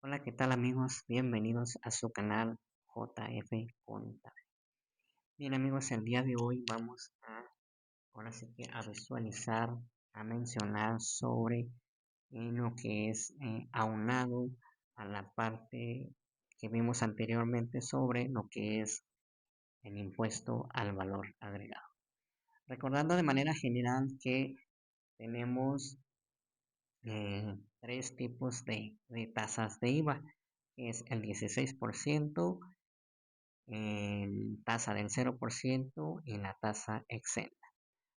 Hola, ¿qué tal amigos? Bienvenidos a su canal JF Contable. Bien amigos, el día de hoy vamos ahora sí que a visualizar, a mencionar sobre lo que es aunado a la parte que vimos anteriormente sobre lo que es el impuesto al valor agregado. Recordando de manera general que tenemos tres tipos de tasas de IVA, que es el 16%, tasa del 0% y la tasa exenta.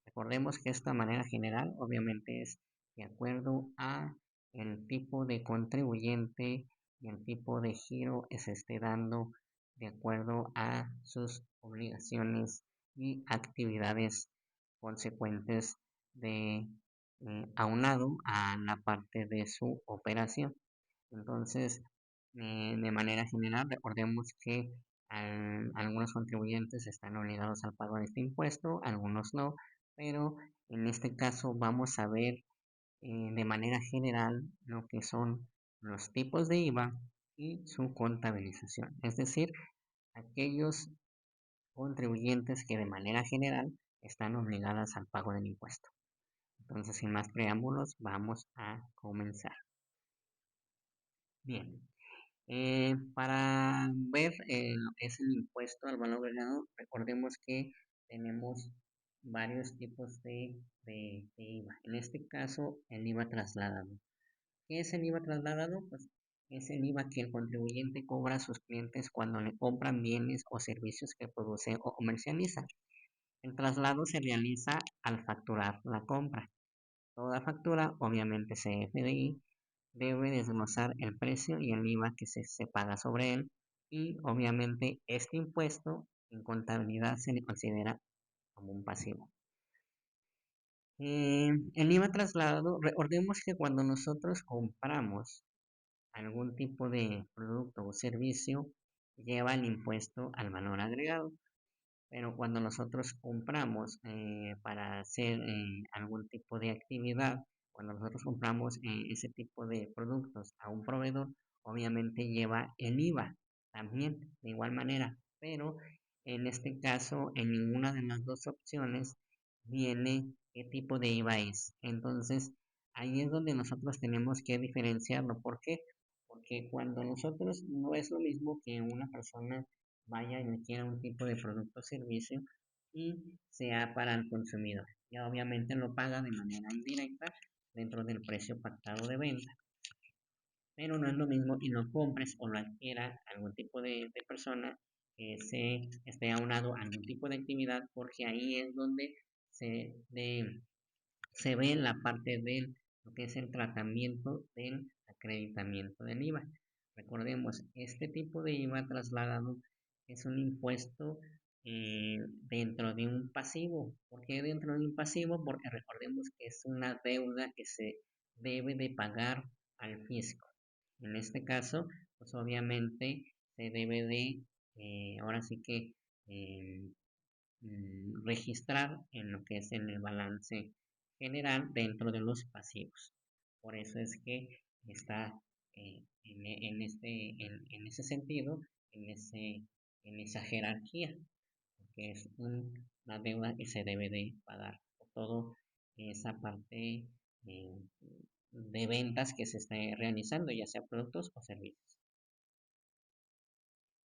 Recordemos que esta manera general obviamente es de acuerdo a el tipo de contribuyente y el tipo de giro que se esté dando de acuerdo a sus obligaciones y actividades consecuentes de aunado a la parte de su operación. Entonces, de manera general, recordemos que algunos contribuyentes están obligados al pago de este impuesto, algunos no, pero en este caso vamos a ver de manera general lo que son los tipos de IVA y su contabilización, es decir, aquellos contribuyentes que de manera general están obligadas al pago del impuesto. Entonces, sin más preámbulos, vamos a comenzar. Bien, para ver lo que es el impuesto al valor agregado, recordemos que tenemos varios tipos de IVA. En este caso, el IVA trasladado. ¿Qué es el IVA trasladado? Pues es el IVA que el contribuyente cobra a sus clientes cuando le compran bienes o servicios que produce o comercializa. El traslado se realiza al facturar la compra. Toda factura, obviamente CFDI, debe desglosar el precio y el IVA que se paga sobre él, y obviamente este impuesto en contabilidad se le considera como un pasivo. El IVA trasladado, recordemos que cuando nosotros compramos algún tipo de producto o servicio, lleva el impuesto al valor agregado. Pero cuando nosotros compramos para hacer algún tipo de actividad, cuando nosotros compramos ese tipo de productos a un proveedor, obviamente lleva el IVA también, de igual manera. Pero en este caso, en ninguna de las dos opciones viene qué tipo de IVA es. Entonces, ahí es donde nosotros tenemos que diferenciarlo. ¿Por qué? Porque cuando nosotros no es lo mismo que una persona vaya y adquiera un tipo de producto o servicio y sea para el consumidor. Y obviamente lo paga de manera indirecta dentro del precio pactado de venta. Pero no es lo mismo y lo compres o lo adquiera algún tipo de persona que se esté aunado a algún tipo de actividad, porque ahí es donde se, se ve la parte de lo que es el tratamiento del acreditamiento del IVA. Recordemos, este tipo de IVA trasladado es un impuesto dentro de un pasivo. ¿Por qué dentro de un pasivo? Porque recordemos que es una deuda que se debe de pagar al fisco. En este caso, pues obviamente se debe de, ahora sí que eh, registrar en lo que es en el balance general dentro de los pasivos. Por eso es que está en ese sentido, en, ese, en esa jerarquía, porque es una deuda que se debe de pagar por toda esa parte eh, de ventas que se esté realizando, ya sea productos o servicios.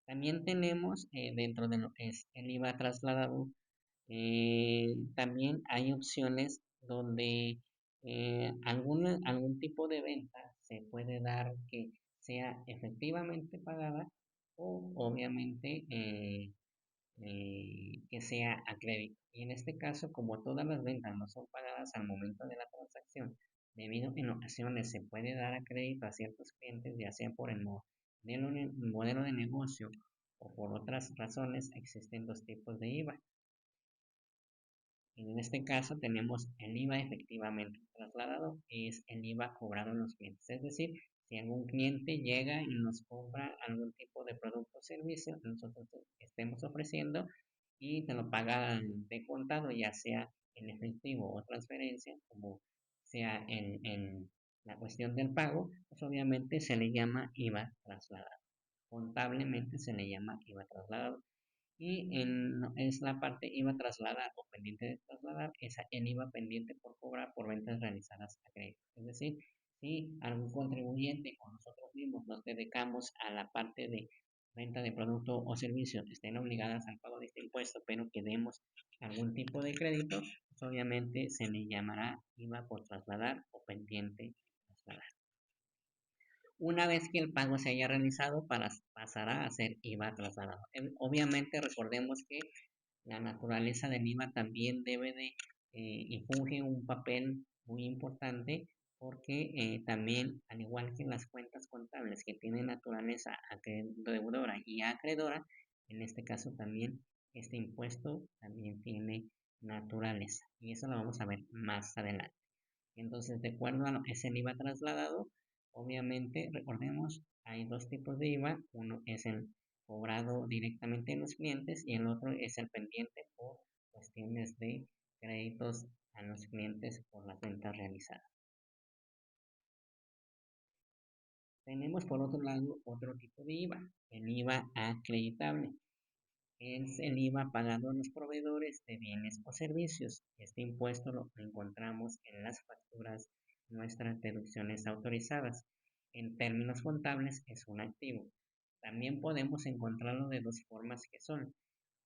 También tenemos dentro de lo que es el IVA trasladado. También hay opciones donde algún tipo de venta se puede dar que sea efectivamente pagada o obviamente que sea a crédito. Y en este caso, como todas las ventas no son pagadas al momento de la transacción, debido a que en ocasiones se puede dar a crédito a ciertos clientes, ya sea por el modelo de negocio o por otras razones, existen dos tipos de IVA. En este caso tenemos el IVA efectivamente trasladado, que es el IVA cobrado en los clientes. Es decir, si algún cliente llega y nos compra algún tipo de producto o servicio que nosotros estemos ofreciendo y te lo paga de contado, ya sea en efectivo o transferencia, como sea la cuestión del pago, pues obviamente se le llama IVA trasladado. Contablemente se le llama IVA trasladado. Y es la parte IVA trasladar o pendiente de trasladar, es el IVA pendiente por cobrar por ventas realizadas a crédito. Es decir, si algún contribuyente o nosotros mismos nos dedicamos a la parte de venta de producto o servicio, estén obligadas al pago de este impuesto, pero que demos algún tipo de crédito, pues obviamente se le llamará IVA por trasladar o pendiente trasladar. Una vez que el pago se haya realizado, pasará a ser IVA trasladado. Obviamente recordemos que la naturaleza del IVA también debe de y funge un papel muy importante porque también, al igual que las cuentas contables que tienen naturaleza deudora y acreedora, en este caso también este impuesto también tiene naturaleza. Y eso lo vamos a ver más adelante. Entonces, de acuerdo a lo que es el IVA trasladado, obviamente, recordemos, hay dos tipos de IVA. Uno es el cobrado directamente en los clientes y el otro es el pendiente por cuestiones de créditos a los clientes por las ventas realizadas. Tenemos por otro lado otro tipo de IVA, el IVA acreditable. Es el IVA pagado a los proveedores de bienes o servicios. Este impuesto lo encontramos en las facturas, nuestras deducciones autorizadas. En términos contables es un activo. También podemos encontrarlo de dos formas que son.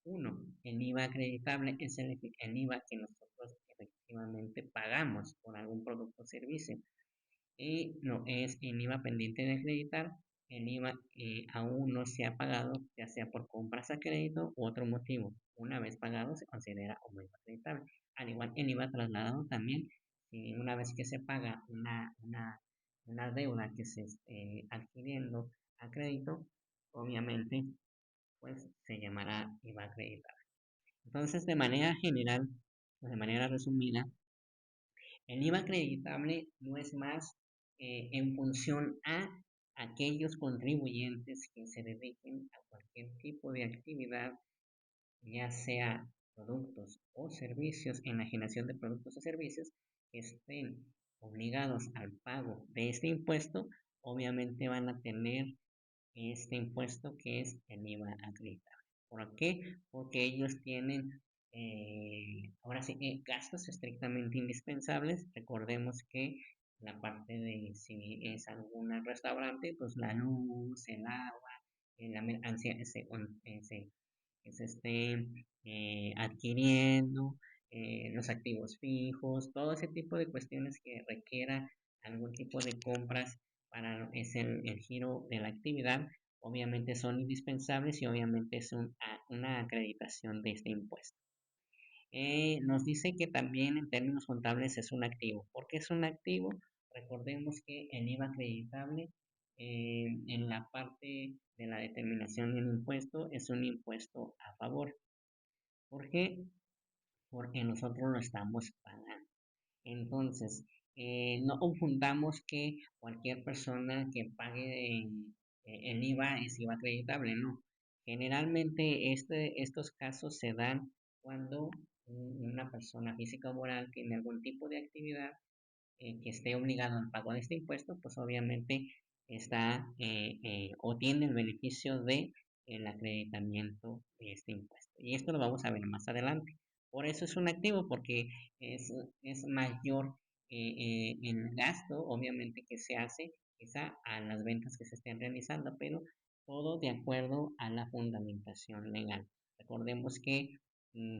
Uno, el IVA acreditable es el IVA que nosotros efectivamente pagamos por algún producto o servicio. Y no es el IVA pendiente de acreditar, el IVA aún no se ha pagado, ya sea por compras a crédito u otro motivo. Una vez pagado se considera como IVA acreditable. Al igual que el IVA trasladado también, si una vez que se paga una deuda que se esté adquiriendo a crédito, obviamente pues se llamará IVA acreditable. Entonces, de manera general, de manera resumida, el IVA acreditable no es más en función a aquellos contribuyentes que se dediquen a cualquier tipo de actividad, ya sea productos o servicios, enajenación de productos o servicios, que estén obligados al pago de este impuesto, obviamente van a tener este impuesto que es el IVA acreditable. ¿Por qué? Porque ellos tienen, ahora sí, gastos estrictamente indispensables. Recordemos que la parte de si es algún restaurante, pues la luz, el agua, la mercancía que se esté adquiriendo, los activos fijos, todo ese tipo de cuestiones que requiera algún tipo de compras para lo que es el giro de la actividad, obviamente son indispensables y obviamente es una acreditación de este impuesto. Nos dice que también en términos contables es un activo. ¿Por qué es un activo? Recordemos que el IVA acreditable en la parte de la determinación del impuesto es un impuesto a favor. ¿Por qué? Porque nosotros lo estamos pagando. Entonces, no confundamos que cualquier persona que pague el IVA es IVA acreditable, no. Generalmente estos casos se dan cuando una persona física o moral tiene algún tipo de actividad que esté obligado al pago de este impuesto, pues obviamente está o tiene el beneficio de el acreditamiento de este impuesto. Y esto lo vamos a ver más adelante. Por eso es un activo, porque es mayor el gasto, obviamente, que se hace quizá a las ventas que se estén realizando, pero todo de acuerdo a la fundamentación legal. Recordemos que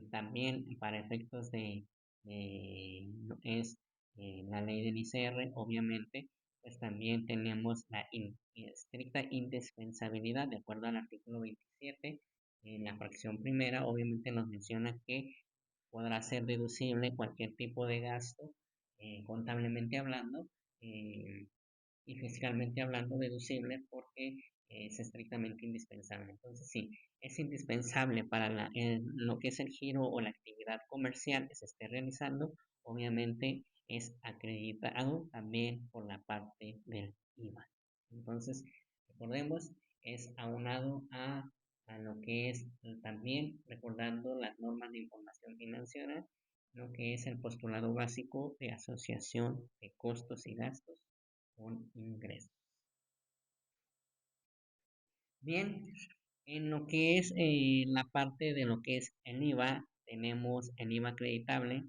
también para efectos de lo que es la ley del ICR, obviamente, pues también tenemos la estricta indispensabilidad, de acuerdo al artículo 27, en la fracción primera, obviamente nos menciona que podrá ser deducible cualquier tipo de gasto, contablemente hablando, eh, y fiscalmente hablando deducible porque es estrictamente indispensable. Entonces, sí, es indispensable para lo que es el giro o la actividad comercial que se esté realizando, obviamente es acreditado también por la parte del IVA. Entonces, recordemos, es aunado a lo que es también recordando las normas de información financiera, lo que es el postulado básico de asociación de costos y gastos un ingreso. Bien, en lo que es la parte de lo que es el IVA, tenemos el IVA acreditable.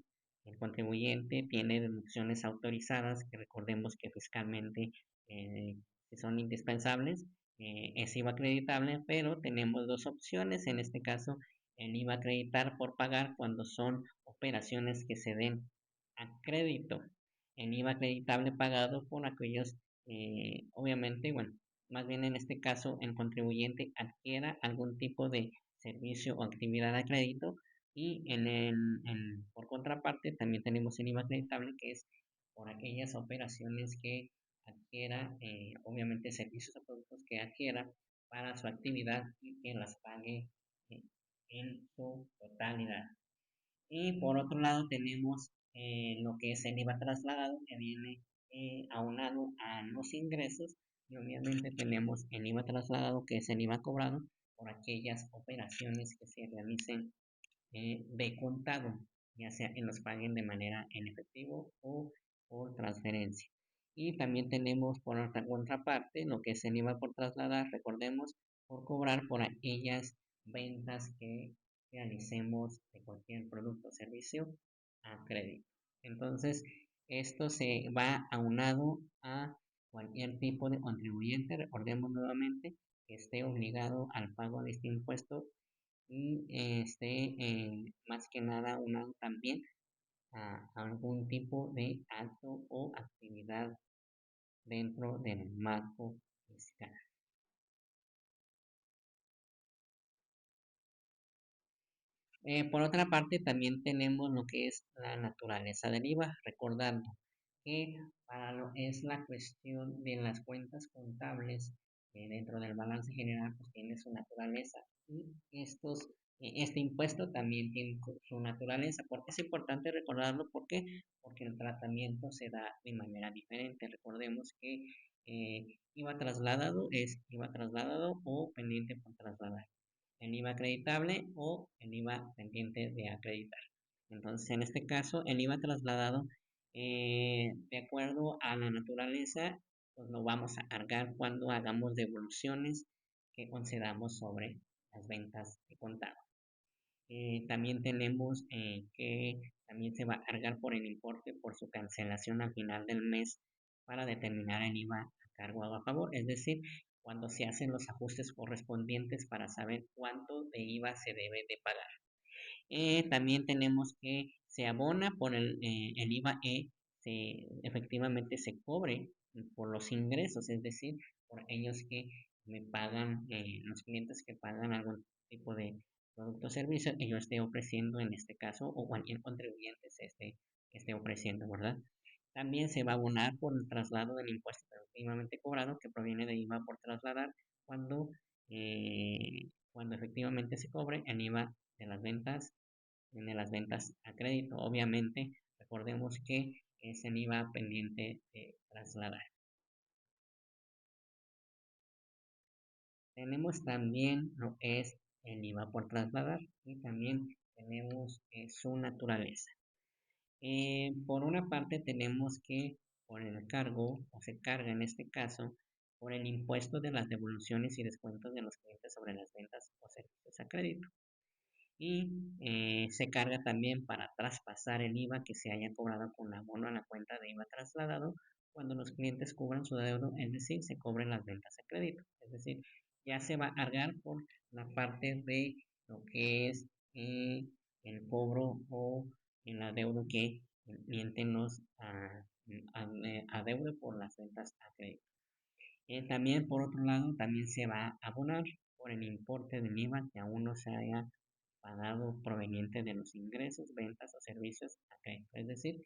El contribuyente tiene deducciones autorizadas que recordemos que fiscalmente eh, son indispensables. Es IVA acreditable, pero tenemos dos opciones. En este caso, el IVA acreditar por pagar cuando son operaciones que se den a crédito. El IVA acreditable pagado por aquellos, obviamente, bueno, más bien en este caso el contribuyente adquiera algún tipo de servicio o actividad a crédito y por contraparte también tenemos el IVA acreditable que es por aquellas operaciones que adquiera, obviamente servicios o productos que adquiera para su actividad y que las pague eh, en su totalidad. Y por otro lado tenemos lo que es el IVA trasladado, que viene aunado a los ingresos. Y obviamente tenemos el IVA trasladado, que es el IVA cobrado por aquellas operaciones que se realicen de contado, ya sea que los paguen de manera en efectivo o por transferencia. Y también tenemos por otra contraparte lo que es el IVA por trasladar, recordemos, por cobrar por aquellas ventas que realicemos de cualquier producto o servicio a crédito. Entonces, esto se va aunado a cualquier tipo de contribuyente, recordemos nuevamente, que esté obligado al pago de este impuesto y más que nada unado también a algún tipo de acto o actividad dentro del marco fiscal. Por otra parte, también tenemos lo que es la naturaleza del IVA, recordando que para lo es la cuestión de las cuentas contables dentro del balance general, pues tiene su naturaleza y este impuesto también tiene su naturaleza. ¿Por qué es importante recordarlo? ¿Por qué? Porque el tratamiento se da de manera diferente. Recordemos que IVA trasladado es IVA trasladado o pendiente por trasladar, el IVA acreditable o el IVA pendiente de acreditar. Entonces, en este caso, el IVA trasladado, de acuerdo a la naturaleza, pues lo vamos a cargar cuando hagamos devoluciones que concedamos sobre las ventas de contado. También tenemos que también se va a cargar por el importe por su cancelación al final del mes para determinar el IVA a cargo o a favor, es decir, cuando se hacen los ajustes correspondientes para saber cuánto de IVA se debe de pagar. También tenemos que se abona por el IVA efectivamente se cobre por los ingresos, es decir, por ellos que me pagan, los clientes que pagan algún tipo de producto o servicio que yo esté ofreciendo en este caso o cualquier contribuyente que esté ofreciendo, ¿verdad? También se va a abonar por el traslado del impuesto efectivamente cobrado que proviene de IVA por trasladar cuando efectivamente se cobre el IVA de las ventas a crédito. Obviamente, recordemos que es el IVA pendiente de trasladar. Tenemos también lo que es el IVA por trasladar y también tenemos su naturaleza. Por una parte tenemos que por el cargo, o se carga en este caso, por el impuesto de las devoluciones y descuentos de los clientes sobre las ventas o servicios a crédito. Y se carga también para traspasar el IVA que se haya cobrado con abono a la cuenta de IVA trasladado cuando los clientes cubran su deuda, es decir, se cobren las ventas a crédito. Es decir, ya se va a cargar por la parte de lo que es el cobro o el adeudo que el cliente nos adeude por las ventas a crédito. También, por otro lado, también se va a abonar por el importe del IVA que aún no se haya pagado proveniente de los ingresos, ventas o servicios a crédito. Es decir,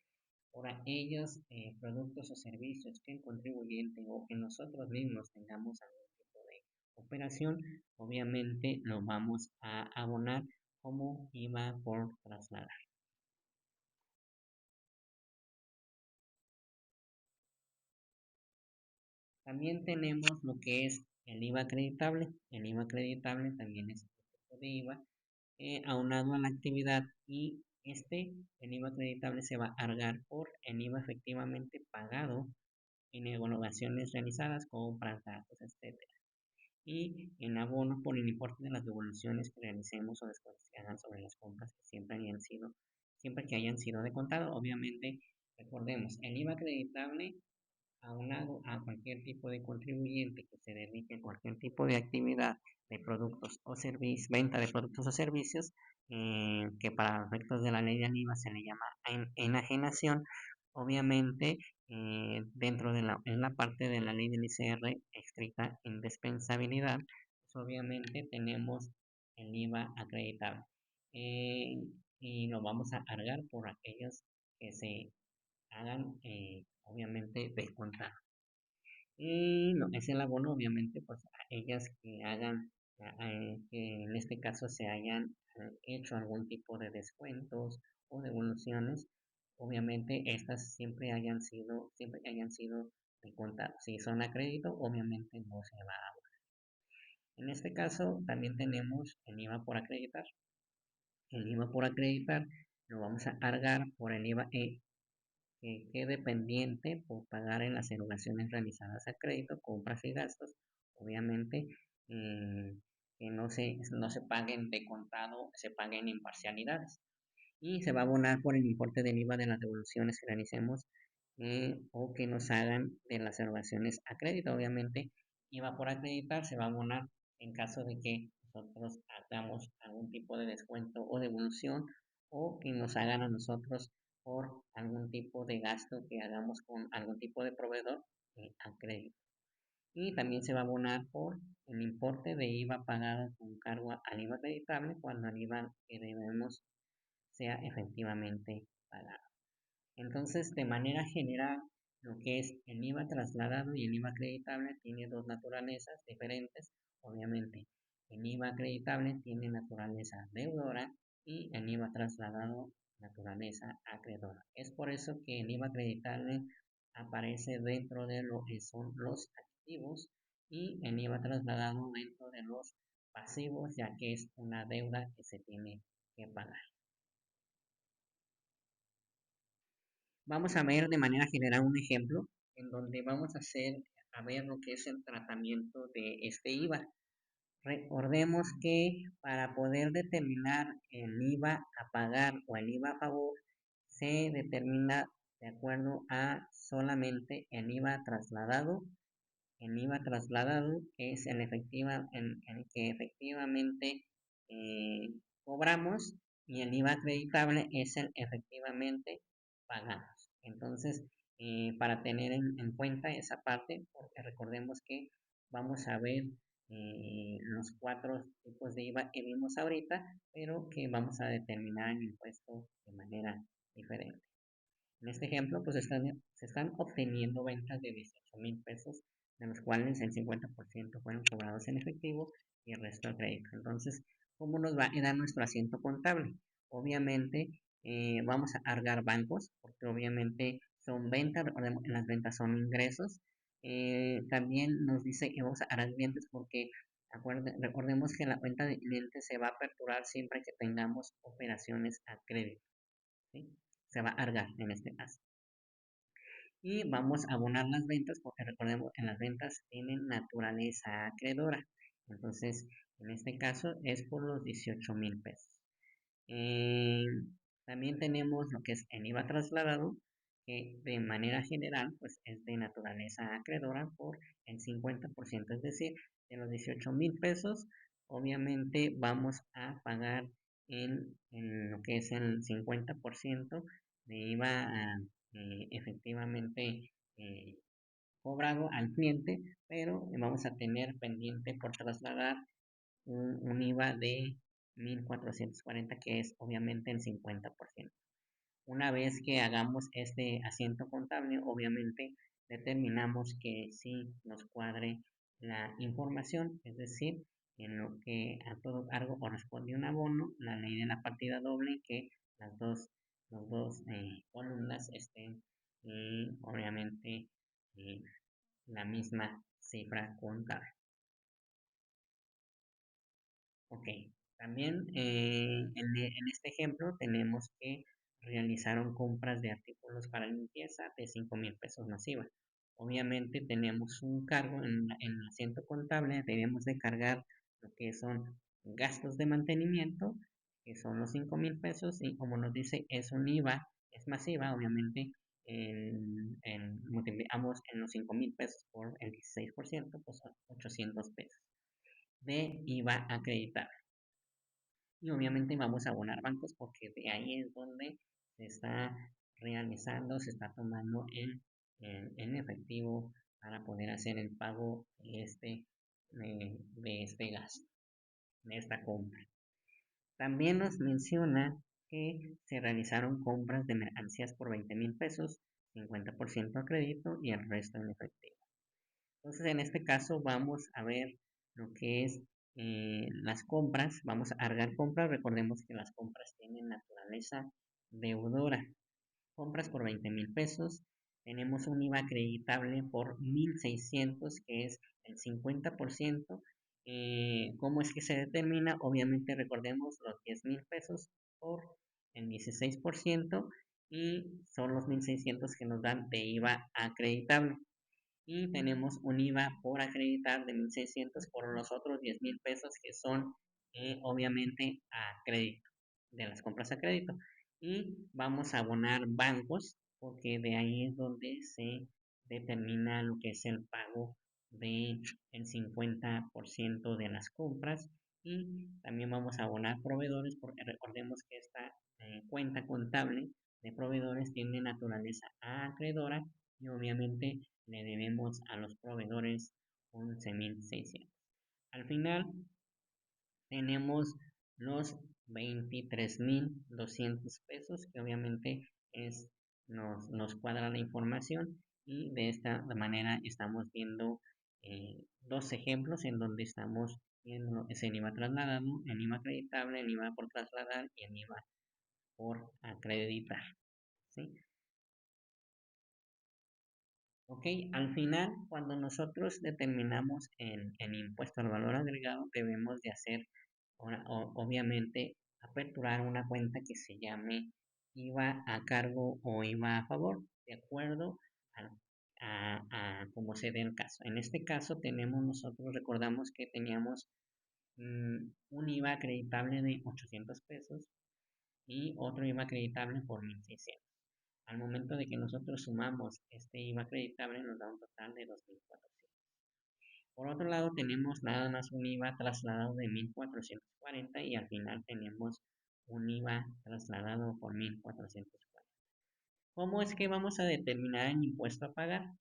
por aquellos productos o servicios que el contribuyente o que nosotros mismos tengamos algún tipo de operación, obviamente lo vamos a abonar como IVA por trasladar. También tenemos lo que es el IVA acreditable. El IVA acreditable también es un tipo de IVA aunado a la actividad y el IVA acreditable se va a cargar por el IVA efectivamente pagado en evaluaciones realizadas, compras, datos, etcétera. Y en abono por el importe de las devoluciones que realicemos o descuentos que hagan sobre las compras que siempre que hayan sido de contado. Obviamente, recordemos, el IVA acreditable aunado a cualquier tipo de contribuyente que se dedique a cualquier tipo de actividad de productos o servicios, venta de productos o servicios, que para efectos de la ley del IVA se le llama enajenación. Obviamente, dentro de en la parte de la ley del ICR, estricta indispensabilidad, pues obviamente tenemos el IVA acreditable. Eh, y lo vamos a cargar por aquellos que se hagan, obviamente, de contado. Y no, es el abono, obviamente, pues a ellas que hagan, que en este caso se hayan hecho algún tipo de descuentos o devoluciones, obviamente estas siempre hayan sido de contado. Si son a crédito, obviamente no se va a. En este caso, también tenemos el IVA por acreditar. El IVA por acreditar lo vamos a cargar por el IVA que quede pendiente por pagar en las erogaciones realizadas a crédito, compras y gastos, obviamente, que no se paguen de contado, se paguen en parcialidades. Y se va a abonar por el importe del IVA de las devoluciones que realicemos, o que nos hagan de las erogaciones a crédito. Obviamente, IVA por acreditar se va a abonar en caso de que nosotros hagamos algún tipo de descuento o devolución, o que nos hagan a nosotros por algún tipo de gasto que hagamos con algún tipo de proveedor, a crédito. Y también se va a abonar por el importe de IVA pagado con cargo al IVA acreditable cuando el IVA que debemos sea efectivamente pagado. Entonces, de manera general, lo que es el IVA trasladado y el IVA acreditable tiene dos naturalezas diferentes. Obviamente, el IVA acreditable tiene naturaleza deudora y el IVA trasladado naturaleza acreedora. Es por eso que el IVA acreditable aparece dentro de lo que son los activos y el IVA trasladado dentro de los pasivos, ya que es una deuda que se tiene que pagar. Vamos a ver de manera general un ejemplo en donde vamos a ver lo que es el tratamiento de este IVA. Recordemos que para poder determinar el IVA a pagar o el IVA a favor, se determina de acuerdo a solamente el IVA trasladado. El IVA trasladado es el que efectivamente, eh, cobramos, y el IVA acreditable es el efectivamente pagamos. Entonces, para tener en cuenta esa parte, porque recordemos que vamos a ver, los cuatro tipos de IVA que vimos ahorita, pero que vamos a determinar el impuesto de manera diferente. En este ejemplo, pues se están obteniendo ventas de 18,000 pesos, de los cuales el 50% fueron cobrados en efectivo y el resto a crédito. Entonces, ¿cómo nos va a dar nuestro asiento contable? Obviamente, vamos a cargar bancos, porque obviamente son ventas, recordemos que las ventas son ingresos. También nos dice que vamos a cargar clientes porque recordemos que la cuenta de clientes se va a aperturar siempre que tengamos operaciones a crédito. ¿Sí? Se va a cargar en este caso. Y vamos a abonar las ventas porque recordemos que las ventas tienen naturaleza acreedora. Entonces, en este caso es por los 18,000 pesos. Eh, También tenemos lo que es el IVA trasladado, que de manera general pues es de naturaleza acreedora por el 50%, es decir, de los 18,000 pesos, obviamente vamos a pagar en lo que es el 50% de IVA, efectivamente, cobrado al cliente, pero vamos a tener pendiente por trasladar un IVA de 1,440, que es obviamente el 50%. Una vez que hagamos este asiento contable, obviamente determinamos que sí nos cuadre la información, es decir, en lo que a todo cargo corresponde un abono, la ley de la partida doble, que las dos columnas estén, obviamente, eh, la misma cifra contable. Ok, también, en este ejemplo tenemos que realizaron compras de artículos para limpieza de 5,000 pesos masiva. obviamente tenemos un cargo en el asiento contable, debemos de cargar lo que son gastos de mantenimiento, que son los 5,000 pesos, y como nos dice, es un IVA, es masiva, obviamente, multiplicamos en los 5,000 pesos por el 16%, pues son 800 pesos de IVA acreditado. Y obviamente vamos a abonar bancos porque de ahí es donde se está realizando, se está tomando en efectivo para poder hacer el pago de este gasto, de esta compra. También nos menciona que se realizaron compras de mercancías por 20,000 pesos, 50% a crédito y el resto en efectivo. Entonces, en este caso vamos a ver lo que es las compras. Vamos a cargar compras. Recordemos que las compras tienen naturaleza deudora. Compras por 20,000 pesos. Tenemos un IVA acreditable por 1,600, que es el 50%. ¿Cómo es que se determina? Obviamente recordemos los 10,000 pesos por el 16% y son los 1,600 que nos dan de IVA acreditable y tenemos un IVA por acreditar de 1,600 por los otros 10,000 pesos que son obviamente a crédito, de las compras a crédito. Y vamos a abonar bancos porque de ahí es donde se determina lo que es el pago del 50% de las compras. Y también vamos a abonar proveedores porque recordemos que esta cuenta contable de proveedores tiene naturaleza acreedora y obviamente le debemos a los proveedores 11,600. Al final tenemos los 23,200 pesos que obviamente nos cuadra la información y de esta manera estamos viendo dos ejemplos en donde estamos viendo lo que es el IVA trasladado, el IVA acreditable, el IVA por trasladar y el IVA por acreditar. ¿Sí? Ok, al final, cuando nosotros determinamos el impuesto al valor agregado, debemos de hacer, obviamente, aperturar una cuenta que se llame IVA a cargo o IVA a favor, de acuerdo a, a cómo se dé el caso. En este caso, nosotros recordamos que teníamos un IVA acreditable de 800 pesos y otro IVA acreditable por 1,600. Al momento de que nosotros sumamos este IVA acreditable nos da un total de 2,400. Por otro lado tenemos nada más un IVA trasladado de 1,440 y al final tenemos un IVA trasladado por 1,440. ¿Cómo es que vamos a determinar el impuesto a pagar?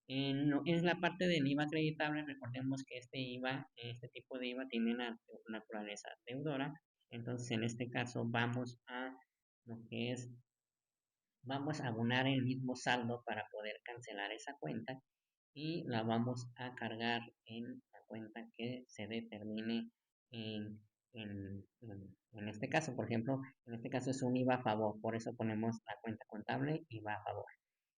En la parte del IVA acreditable, recordemos que este tipo de IVA tiene una naturaleza deudora. Entonces, en este caso, lo que es vamos a abonar el mismo saldo para poder cancelar esa cuenta y la vamos a cargar en la cuenta que se determine en, en este caso. Por ejemplo, en este caso es un IVA a favor, por eso ponemos la cuenta contable IVA a favor.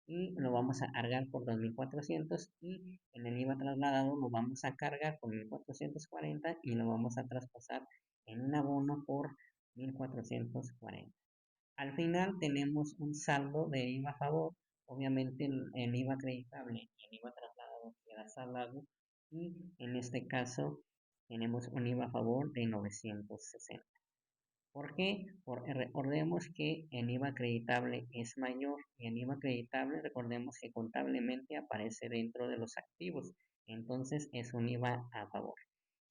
Y lo vamos a cargar por 2,400 y en el IVA trasladado lo vamos a cargar por 1,440 y lo vamos a traspasar en un abono por 1,440. Al final tenemos un saldo de IVA a favor, obviamente el IVA acreditable y el IVA trasladado queda saldado y en este caso tenemos un IVA a favor de 960. ¿Por qué? Porque recordemos que el IVA acreditable es mayor y el IVA acreditable recordemos que contablemente aparece dentro de los activos, entonces es un IVA a favor.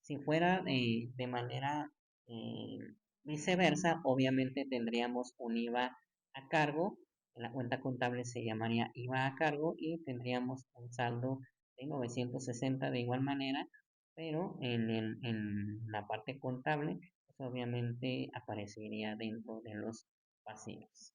Si fuera de manera eh, viceversa, obviamente tendríamos un IVA a cargo, en la cuenta contable se llamaría IVA a cargo y tendríamos un saldo de 960 de igual manera, pero en la parte contable, pues obviamente aparecería dentro de los pasivos.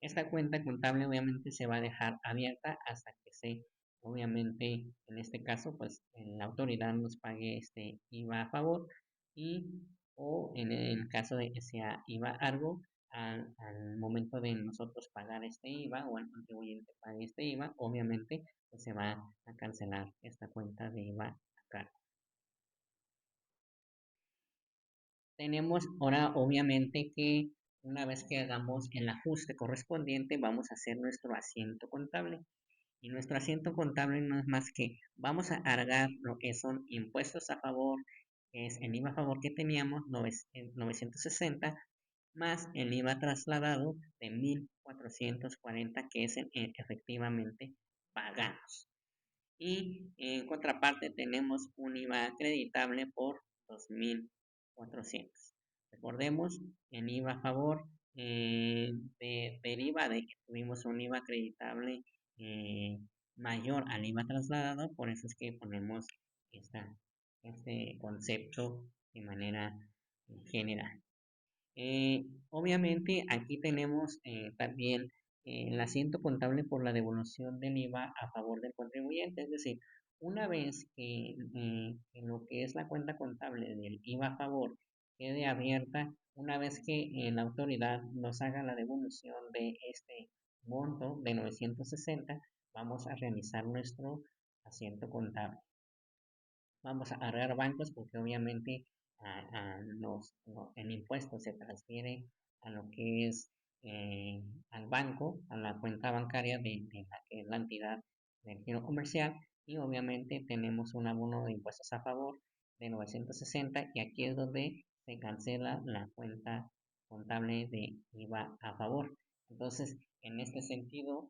Esta cuenta contable obviamente se va a dejar abierta hasta que obviamente, en este caso, pues la autoridad nos pague este IVA a favor y o en el caso de que sea IVA algo, al momento de nosotros pagar este IVA o el contribuyente pague este IVA, obviamente pues se va a cancelar esta cuenta de IVA a cargo. Tenemos ahora obviamente que una vez que hagamos el ajuste correspondiente, vamos a hacer nuestro asiento contable. Y nuestro asiento contable no es más que vamos a cargar lo que son impuestos a favor, que es el IVA a favor que teníamos, 960, más el IVA trasladado de 1440 que es efectivamente pagamos. Y en contraparte tenemos un IVA acreditable por 2.400. Recordemos, el IVA a favor deriva de que tuvimos un IVA acreditable eh, mayor al IVA trasladado, por eso es que ponemos esta, este concepto de manera general. Obviamente aquí tenemos también el asiento contable por la devolución del IVA a favor del contribuyente, es decir, una vez que en lo que es la cuenta contable del IVA a favor quede abierta, una vez que la autoridad nos haga la devolución de este monto de 960, vamos a realizar nuestro asiento contable. Vamos a arreglar bancos porque obviamente el impuesto se transfiere a lo que es al banco, a la cuenta bancaria de la que es la entidad del giro comercial y obviamente tenemos un abono de impuestos a favor de 960 y aquí es donde se cancela la cuenta contable de IVA a favor. Entonces, en este sentido,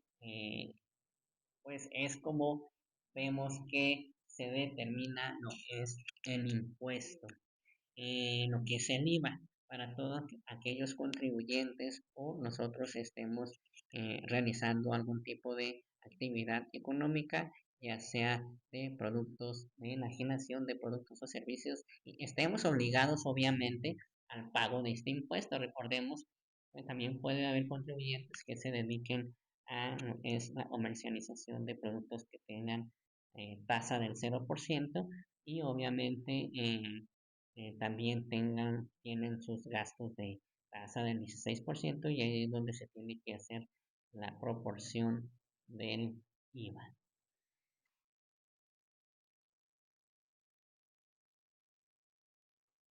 pues es como vemos que se determina lo que es el impuesto, lo que es el IVA para todos aquellos contribuyentes o nosotros estemos realizando algún tipo de actividad económica, ya sea de productos, de enajenación de productos o servicios, y estemos obligados obviamente al pago de este impuesto. Recordemos que también puede haber contribuyentes que se dediquen a lo que es la comercialización de productos que tengan tasa del 0% y obviamente también tienen sus gastos de tasa del 16% y ahí es donde se tiene que hacer la proporción del IVA.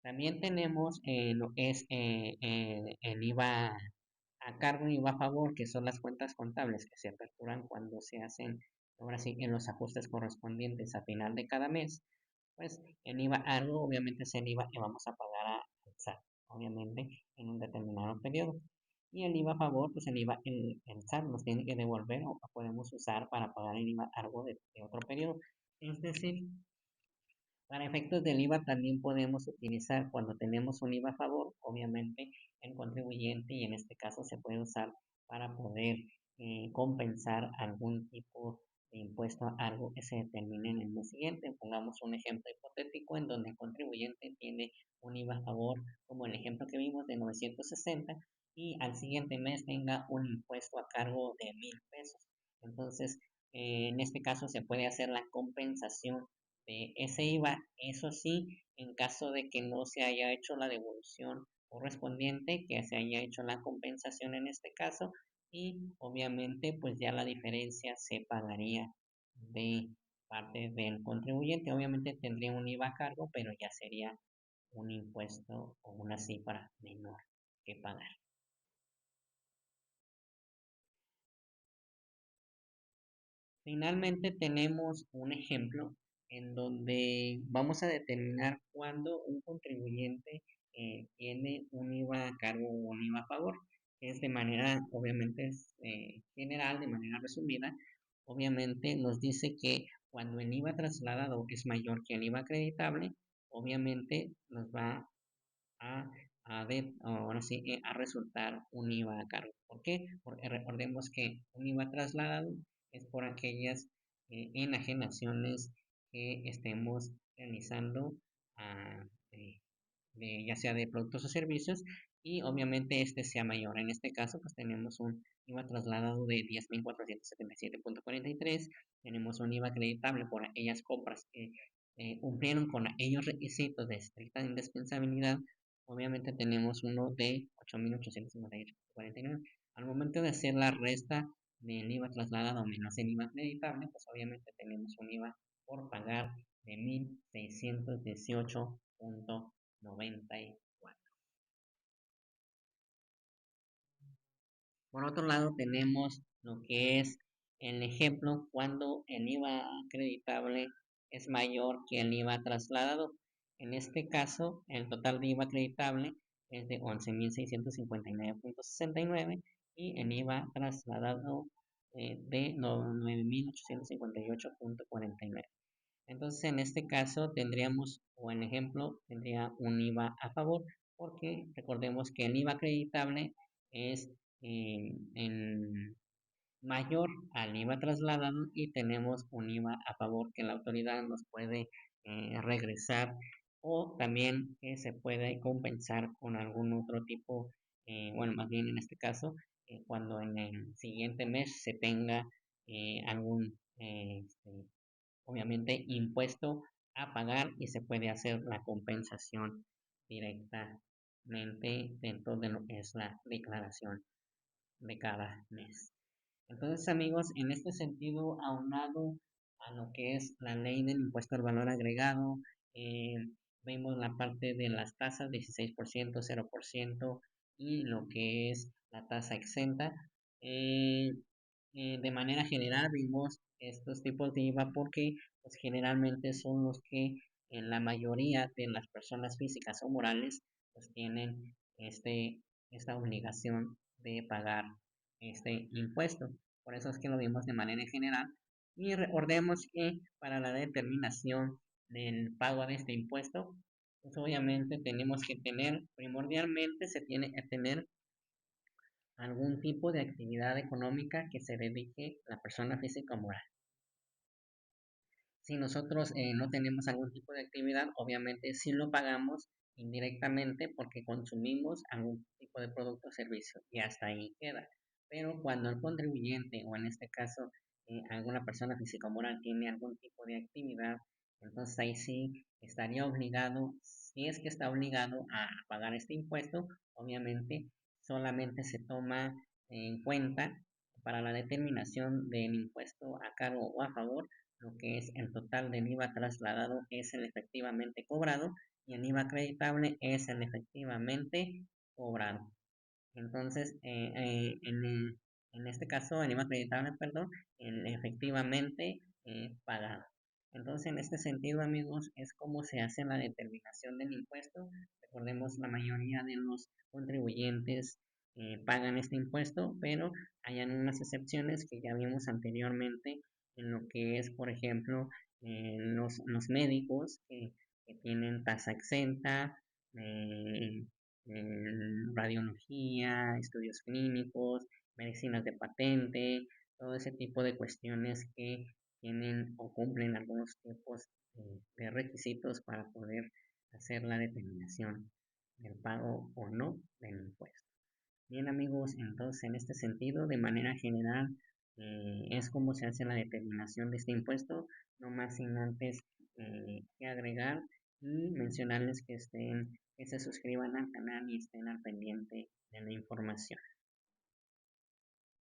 También tenemos lo que es el IVA a cargo y IVA a favor, que son las cuentas contables que se aperturan cuando se hacen, ahora sí, en los ajustes correspondientes a final de cada mes. Pues el IVA algo obviamente es el IVA que vamos a pagar al SAT, obviamente en un determinado periodo. Y el IVA a favor, pues el SAT nos tiene que devolver o podemos usar para pagar el IVA algo de otro periodo. Es decir, para efectos del IVA también podemos utilizar cuando tenemos un IVA a favor, obviamente el contribuyente y en este caso se puede usar para poder compensar algún tipo de impuesto a algo que se determine en el mes siguiente. Pongamos un ejemplo hipotético en donde el contribuyente tiene un IVA a favor, como el ejemplo que vimos de 960, y al siguiente mes tenga un impuesto a cargo de 1.000 pesos. Entonces, en este caso se puede hacer la compensación de ese IVA, eso sí, en caso de que no se haya hecho la devolución correspondiente, que se haya hecho la compensación en este caso, y obviamente pues ya la diferencia se pagaría de parte del contribuyente. Obviamente tendría un IVA a cargo, pero ya sería un impuesto o una cifra menor que pagar. Finalmente tenemos un ejemplo en donde vamos a determinar cuándo un contribuyente tiene un IVA a cargo o un IVA a favor. Es de manera, obviamente, general, de manera resumida. Obviamente nos dice que cuando el IVA trasladado es mayor que el IVA acreditable, obviamente nos va a, ahora sí, a resultar un IVA a cargo. ¿Por qué? Porque recordemos que un IVA trasladado es por aquellas enajenaciones que estemos realizando ah, eh, ya sea de productos o servicios, y obviamente este sea mayor. En este caso, pues tenemos un IVA trasladado de 10.477.43, tenemos un IVA acreditable por aquellas compras que cumplieron con aquellos requisitos de estricta indispensabilidad. Obviamente tenemos uno de 8.858.49. Al momento de hacer la resta del IVA trasladado menos el IVA acreditable, pues obviamente tenemos un IVA por pagar de 1.618.94. Por otro lado, tenemos lo que es el ejemplo cuando el IVA acreditable es mayor que el IVA trasladado. En este caso, el total de IVA acreditable es de 11.659.69 y el IVA trasladado de 9.858.49. Entonces, en este caso tendríamos, o en ejemplo, tendría un IVA a favor, porque recordemos que el IVA acreditable es en mayor al IVA trasladado y tenemos un IVA a favor que la autoridad nos puede regresar o también se puede compensar con algún otro tipo, bueno, más bien en este caso, cuando en el siguiente mes se tenga algún, obviamente, impuesto a pagar y se puede hacer la compensación directamente dentro de lo que es la declaración de cada mes. Entonces, amigos, en este sentido, aunado a lo que es la ley del impuesto al valor agregado, eh, vemos la parte de las tasas, 16%, 0% y lo que es la tasa exenta. Eh, de manera general vimos estos tipos de IVA porque pues, generalmente son los que en la mayoría de las personas físicas o morales pues tienen esta obligación de pagar este impuesto. Por eso es que lo vimos de manera general. Y recordemos que para la determinación del pago de este impuesto, pues obviamente tenemos que tener, primordialmente se tiene que tener algún tipo de actividad económica que se dedique la persona física o moral. Si nosotros no tenemos algún tipo de actividad, obviamente sí lo pagamos indirectamente porque consumimos algún tipo de producto o servicio y hasta ahí queda. Pero cuando el contribuyente o en este caso alguna persona física o moral tiene algún tipo de actividad, entonces ahí sí estaría obligado, si es que está obligado a pagar este impuesto, obviamente solamente se toma en cuenta para la determinación del impuesto a cargo o a favor lo que es el total del IVA trasladado es el efectivamente cobrado y el IVA acreditable es el efectivamente cobrado. Entonces, en este caso, el IVA acreditable, perdón, el efectivamente pagado. Entonces, en este sentido, amigos, es como se hace la determinación del impuesto. Recordemos, la mayoría de los contribuyentes pagan este impuesto, pero hay algunas excepciones que ya vimos anteriormente en lo que es, por ejemplo, los médicos que tienen tasa exenta, eh, radiología, estudios clínicos, medicinas de patente, todo ese tipo de cuestiones que tienen o cumplen algunos tipos de requisitos para poder hacer la determinación del pago o no del impuesto. Bien amigos, entonces en este sentido, de manera general, es como se hace la determinación de este impuesto, no más sin antes que agregar y mencionarles que se suscriban al canal y estén al pendiente de la información.